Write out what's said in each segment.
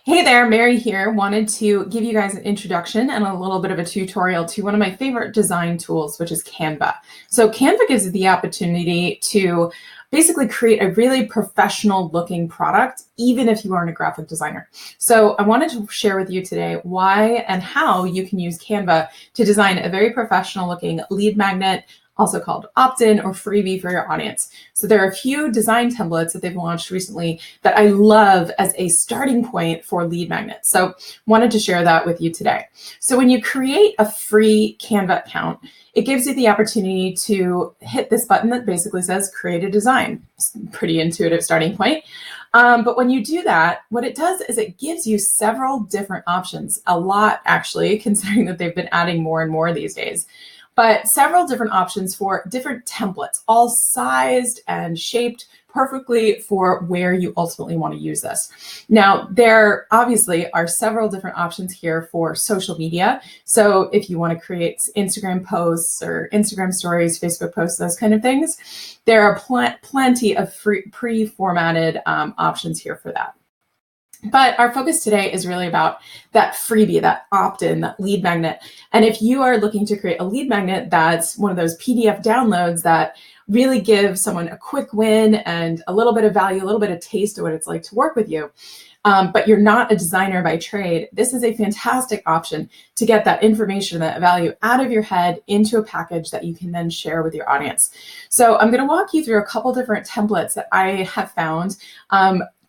Hey there, Mary here. Wanted to give you guys an introduction and a little bit of a tutorial to one of my favorite design tools, which is Canva. So Canva gives you the opportunity to basically create a really professional looking product, even if you aren't a graphic designer. So I wanted to share with you today why and how you can use Canva to design a very professional looking lead magnet, also called opt-in or freebie for your audience. So there are a few design templates that they've launched recently that I love as a starting point for lead magnets. So wanted to share that with you today. So when you create a free Canva account, it gives you the opportunity to hit this button that basically says create a design. It's a pretty intuitive starting point. But when you do that, what it does is it gives you several different options, a lot actually, considering that they've been adding more and more these days. But several different options for different templates, all sized and shaped perfectly for where you ultimately want to use this. Now, there obviously are several different options here for social media. So if you want to create Instagram posts or Instagram stories, Facebook posts, those kind of things, there are plenty of pre-formatted options here for that. But our focus today is really about that freebie, that opt-in, that lead magnet. And if you are looking to create a lead magnet that's one of those PDF downloads that really give someone a quick win and a little bit of value, a little bit of taste of what it's like to work with you, but you're not a designer by trade, this is a fantastic option to get that information, that value out of your head into a package that you can then share with your audience. So I'm going to walk you through a couple different templates that I have found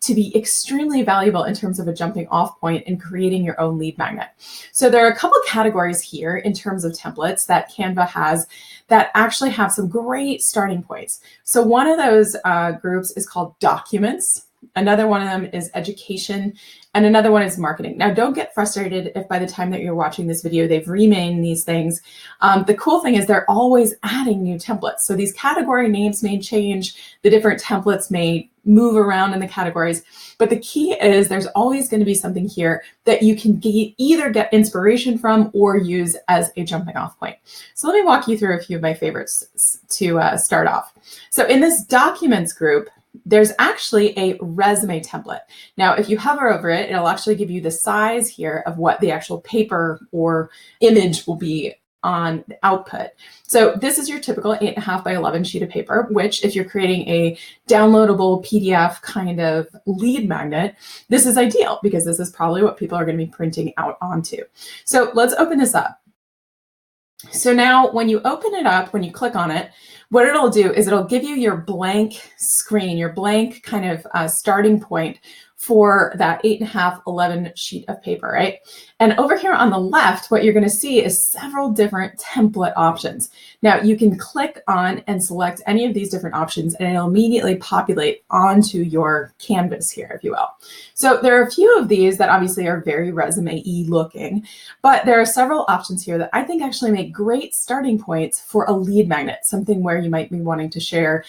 to be extremely valuable in terms of a jumping off point in creating your own lead magnet. So there are a couple categories here in terms of templates that Canva has that actually have some great starting points. So one of those groups is called documents. Another one of them is education, and another one is marketing. Now, don't get frustrated if by the time that you're watching this video, they've renamed these things. The cool thing is they're always adding new templates. So these category names may change, the different templates may move around in the categories, but the key is there's always going to be something here that you can either get inspiration from or use as a jumping off point. So let me walk you through a few of my favorites to start off. So in this documents group, there's actually a resume template. Now, if you hover over it, it'll actually give you the size here of what the actual paper or image will be on the output. So this is your typical 8.5 by 11 sheet of paper, which if you're creating a downloadable PDF kind of lead magnet, this is ideal because this is probably what people are going to be printing out onto. So let's open this up. So now when you open it up, when you click on it, what it'll do is it'll give you your blank screen, your blank kind of starting point for that 8.5, 11 sheet of paper, right? And over here on the left, what you're going to see is several different template options. Now you can click on and select any of these different options and it'll immediately populate onto your canvas here, if you will. So there are a few of these that obviously are very resume-y looking, but there are several options here that I think actually make great starting points for a lead magnet, something where you might be wanting to share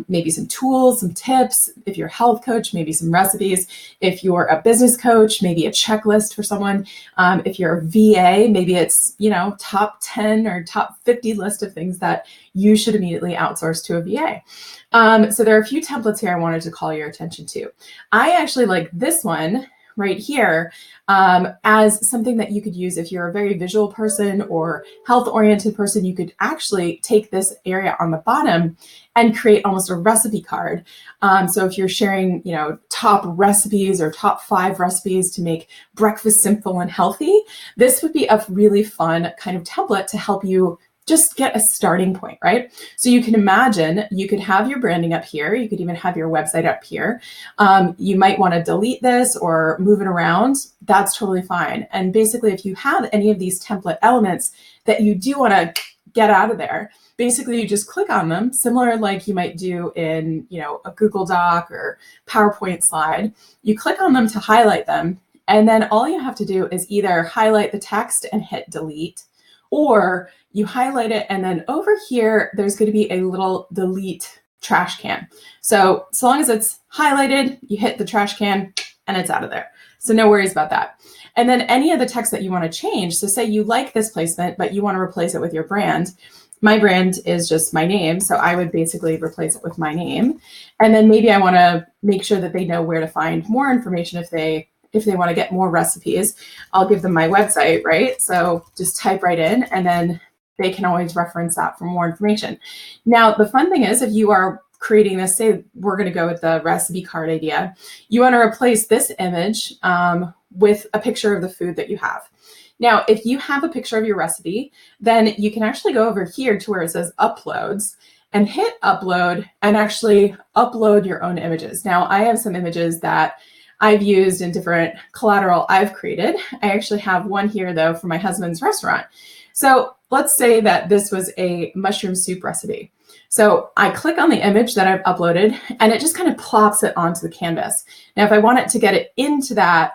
maybe some tools, some tips. If you're a health coach, maybe some recipes. If you're a business coach, maybe a checklist for someone. If you're a VA, maybe it's, top 10 or top 50 list of things that you should immediately outsource to a VA. So there are a few templates here I wanted to call your attention to. I actually like this one right here as something that you could use if you're a very visual person or health-oriented person. You could actually take this area on the bottom and create almost a recipe card. So if you're sharing, top recipes or top 5 recipes to make breakfast simple and healthy, this would be a really fun kind of template to help you just get a starting point, right? So you can imagine you could have your branding up here. You could even have your website up here. You might want to delete this or move it around. That's totally fine. And basically, if you have any of these template elements that you do want to get out of there, basically you just click on them, similar like you might do in, a Google Doc or PowerPoint slide. You click on them to highlight them. And then all you have to do is either highlight the text and hit delete, or you highlight it, and then over here, there's going to be a little delete trash can. So as long as it's highlighted, you hit the trash can and it's out of there. So no worries about that. And then any of the text that you want to change, so say you like this placement, but you want to replace it with your brand. My brand is just my name, so I would basically replace it with my name. And then maybe I want to make sure that they know where to find more information if they if they want to get more recipes, I'll give them my website, right? So just type right in, and then they can always reference that for more information. Now, the fun thing is, if you are creating this, say we're going to go with the recipe card idea, you want to replace this image with a picture of the food that you have. Now, if you have a picture of your recipe, then you can actually go over here to where it says uploads and hit upload and actually upload your own images. Now, I have some images that I've used in different collateral I've created. I actually have one here though for my husband's restaurant. So let's say that this was a mushroom soup recipe. So I click on the image that I've uploaded and it just kind of plops it onto the canvas. Now, if I want it to get it into that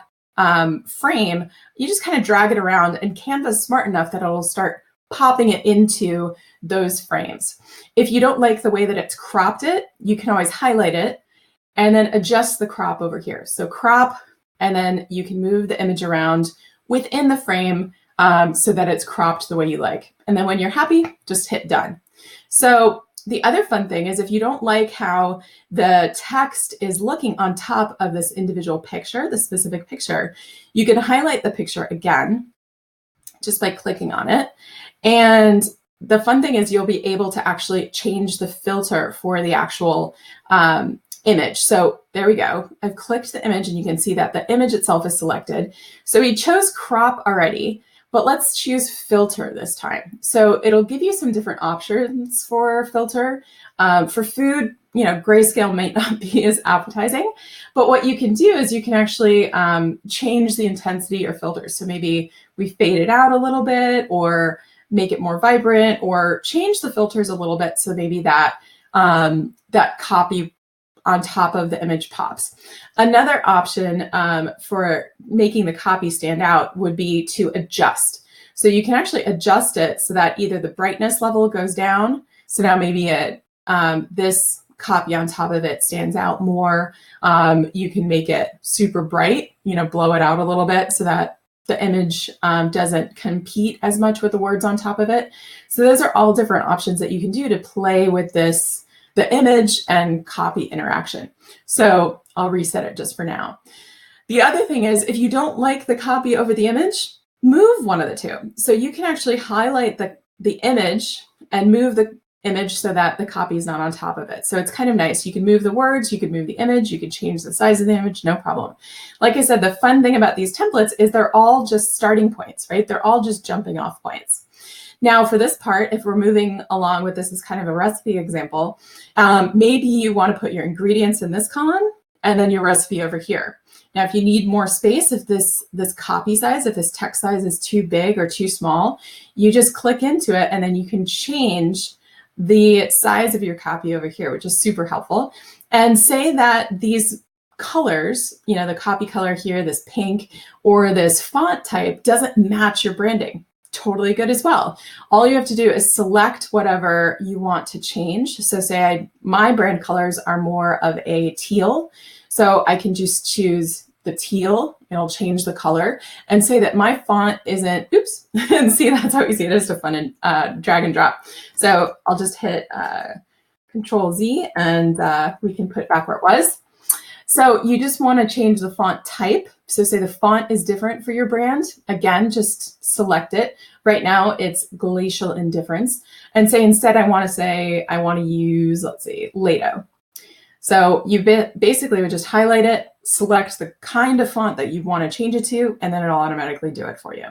frame, you just kind of drag it around, and Canva's smart enough that it'll start popping it into those frames. If you don't like the way that it's cropped it, you can always highlight it and then adjust the crop over here. So crop, and then you can move the image around within the frame so that it's cropped the way you like. And then when you're happy, just hit done. So the other fun thing is, if you don't like how the text is looking on top of this individual picture, the specific picture, you can highlight the picture again just by clicking on it. And the fun thing is, you'll be able to actually change the filter for the actual image. So there we go. I've clicked the image and you can see that the image itself is selected. So we chose crop already, but let's choose filter this time. So it'll give you some different options for filter. For food, grayscale might not be as appetizing, but what you can do is you can actually change the intensity or filters. So maybe we fade it out a little bit, or make it more vibrant, or change the filters a little bit. So maybe that copy on top of the image pops. Another option for making the copy stand out would be to adjust. So you can actually adjust it so that either the brightness level goes down. So now maybe this copy on top of it stands out more. You can make it super bright, blow it out a little bit so that the image doesn't compete as much with the words on top of it. So those are all different options that you can do to play with the image and copy interaction. So I'll reset it just for now. The other thing is, if you don't like the copy over the image, move one of the two. So you can actually highlight the image and move the image so that the copy is not on top of it. So it's kind of nice. You can move the words, you can move the image, you can change the size of the image, no problem. Like I said, the fun thing about these templates is they're all just starting points, right? They're all just jumping off points. Now for this part, if we're moving along with this as kind of a recipe example, maybe you want to put your ingredients in this column and then your recipe over here. Now, if you need more space, if this copy size, if this text size is too big or too small, you just click into it and then you can change the size of your copy over here, which is super helpful. And say that these colors, the copy color here, this pink, or this font type doesn't match your branding. Totally good as well. All you have to do is select whatever you want to change. So say my brand colors are more of a teal. So I can just choose the teal, it'll change the color, and say that my font isn't, oops, and see, that's how easy it is to fun and drag and drop. So I'll just hit Control Z and we can put it back where it was. So you just want to change the font type. So say the font is different for your brand. Again, just select it. Right now it's Glacial Indifference. And say instead I want to use, let's see, Lato. So you basically would just highlight it, select the kind of font that you want to change it to, and then it'll automatically do it for you.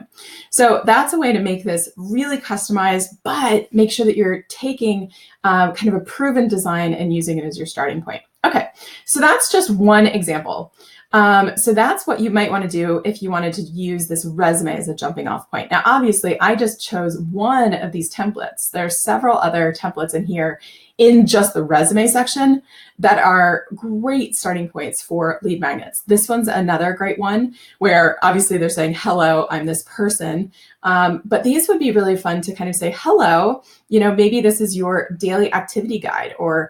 So that's a way to make this really customized, but make sure that you're taking kind of a proven design and using it as your starting point. Okay, so that's just one example. So that's what you might want to do if you wanted to use this resume as a jumping off point. Now, obviously, I just chose one of these templates. There's several other templates in here in just the resume section that are great starting points for lead magnets. This one's another great one where obviously they're saying, hello, I'm this person. But these would be really fun to kind of say, hello, maybe this is your daily activity guide or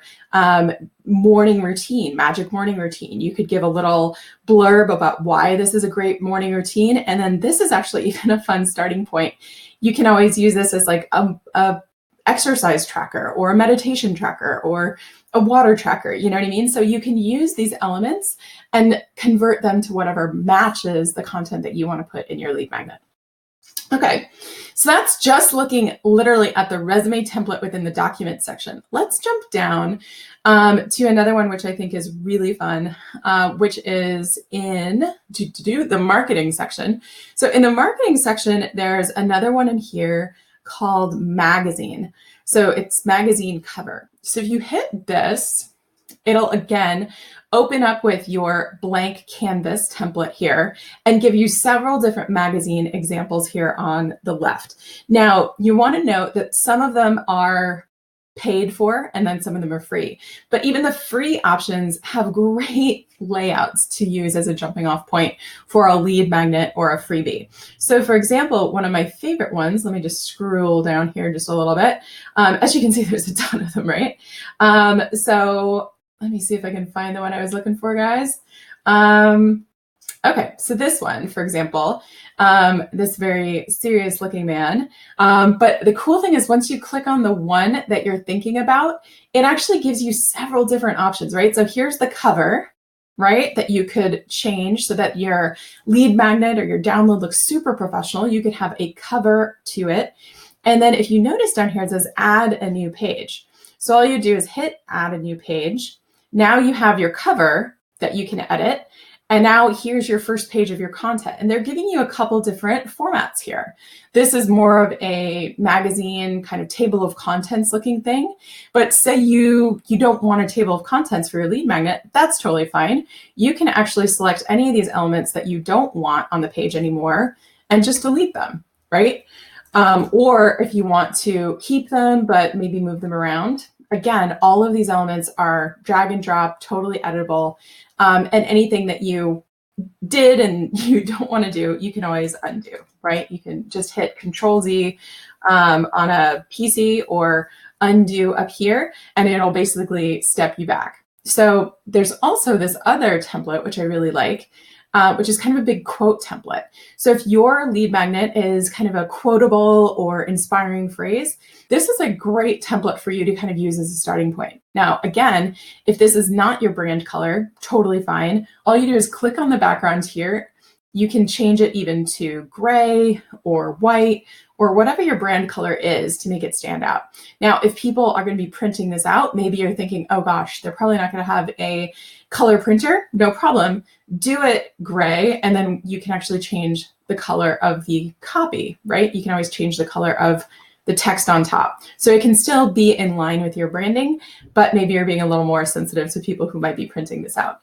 morning routine, magic morning routine. You could give a little blurb about why this is a great morning routine. And then this is actually even a fun starting point. You can always use this as like a exercise tracker or a meditation tracker or a water tracker, you know what I mean? So you can use these elements and convert them to whatever matches the content that you want to put in your lead magnet. Okay, so that's just looking literally at the resume template within the document section. Let's jump down to another one, which I think is really fun, which is in the marketing section. So in the marketing section, there's another one in here called magazine. So it's magazine cover. So if you hit this, it'll again open up with your blank canvas template here and give you several different magazine examples here on the left. Now, you want to note that some of them are paid for and then some of them are free. But even the free options have great layouts to use as a jumping off point for a lead magnet or a freebie. So for example, one of my favorite ones, let me just scroll down here just a little bit. As you can see, there's a ton of them, right? So let me see if I can find the one I was looking for, guys. Okay, so this one, for example, this very serious looking man. But the cool thing is once you click on the one that you're thinking about, it actually gives you several different options, right? So here's the cover, right, that you could change so that your lead magnet or your download looks super professional. You could have a cover to it. And then if you notice down here, it says add a new page. So all you do is hit add a new page. Now you have your cover that you can edit. And now here's your first page of your content. And they're giving you a couple different formats here. This is more of a magazine kind of table of contents looking thing. But say you don't want a table of contents for your lead magnet, that's totally fine. You can actually select any of these elements that you don't want on the page anymore and just delete them, right? Or if you want to keep them, but maybe move them around. Again, all of these elements are drag and drop, totally editable. And anything that you did and you don't want to do, you can always undo, right? You can just hit Control-Z on a PC or undo up here, and it'll basically step you back. So there's also this other template, which I really like, which is kind of a big quote template. So if your lead magnet is kind of a quotable or inspiring phrase, this is a great template for you to kind of use as a starting point. Now, again, if this is not your brand color, totally fine. All you do is click on the background here. You can change it even to gray or white or whatever your brand color is to make it stand out. Now, if people are going to be printing this out, maybe you're thinking, oh gosh, they're probably not going to have a color printer. No problem. Do it gray, and then you can actually change the color of the copy, right? You can always change the color of the text on top. So it can still be in line with your branding, but maybe you're being a little more sensitive to people who might be printing this out.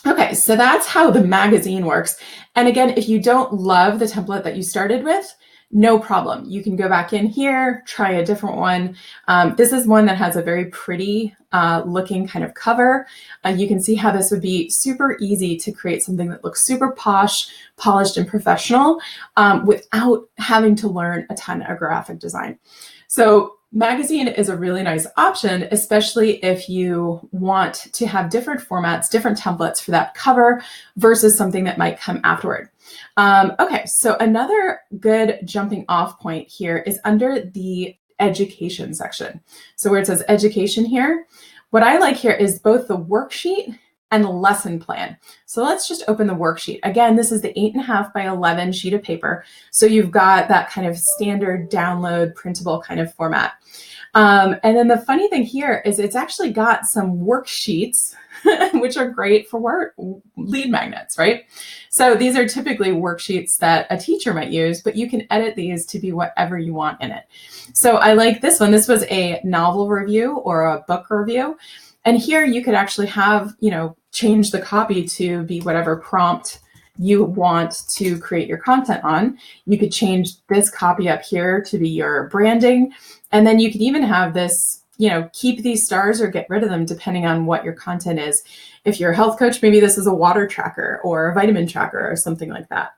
Okay, so that's how the magazine works. And again, if you don't love the template that you started with, no problem. You can go back in here, try a different one. This is one that has a very pretty looking kind of cover. You can see how this would be super easy to create something that looks super posh, polished, and professional without having to learn a ton of graphic design. So magazine is a really nice option, especially if you want to have different formats, different templates for that cover versus something that might come afterward. Okay, so another good jumping off point here is under the education section. So where it says education here, what I like here is both the worksheet and the lesson plan. So let's just open the worksheet. Again, this is the 8.5 by 11 sheet of paper. So you've got that kind of standard download printable kind of format. And then the funny thing here is it's actually got some worksheets, which are great for lead magnets, right? So these are typically worksheets that a teacher might use, but you can edit these to be whatever you want in it. So I like this one. This was a novel review or a book review. And here you could actually have, change the copy to be whatever prompt you want to create your content on. You could change this copy up here to be your branding. And then you could even have this, keep these stars or get rid of them depending on what your content is. If you're a health coach, maybe this is a water tracker or a vitamin tracker or something like that.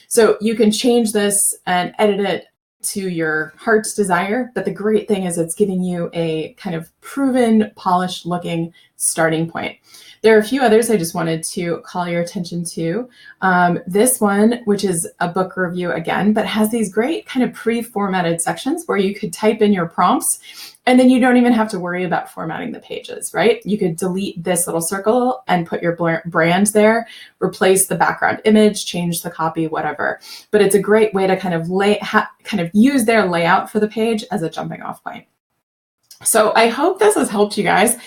So you can change this and edit it to your heart's desire. But the great thing is it's giving you a kind of proven, polished looking, starting point. There are a few others I just wanted to call your attention to. This one, which is a book review again, but has these great kind of pre-formatted sections where you could type in your prompts and then you don't even have to worry about formatting the pages, right? You could delete this little circle and put your brand there, replace the background image, change the copy, whatever. But it's a great way to kind of use their layout for the page as a jumping off point. So I hope this has helped you guys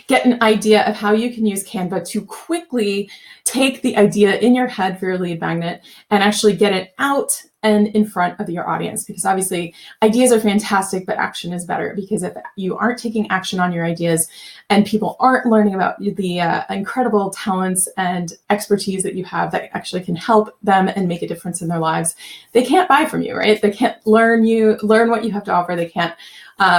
get an idea of how you can use Canva to quickly take the idea in your head for your lead magnet and actually get it out and in front of your audience. Because obviously ideas are fantastic, but action is better, because if you aren't taking action on your ideas and people aren't learning about the incredible talents and expertise that you have that actually can help them and make a difference in their lives, they can't buy from you, right? They can't learn what you have to offer. They can't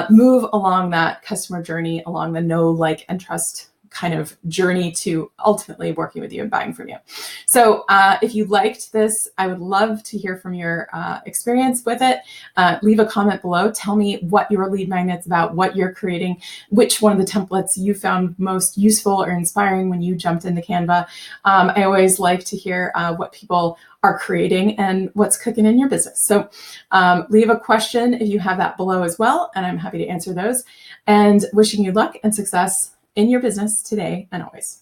move along that customer journey, along the know, like, and trust kind of journey to ultimately working with you and buying from you. So if you liked this, I would love to hear from your experience with it. Leave a comment below. Tell me what your lead magnet's about, what you're creating, which one of the templates you found most useful or inspiring when you jumped into Canva. I always like to hear what people are creating and what's cooking in your business. So leave a question if you have that below as well, and I'm happy to answer those. And wishing you luck and success in your business today and always.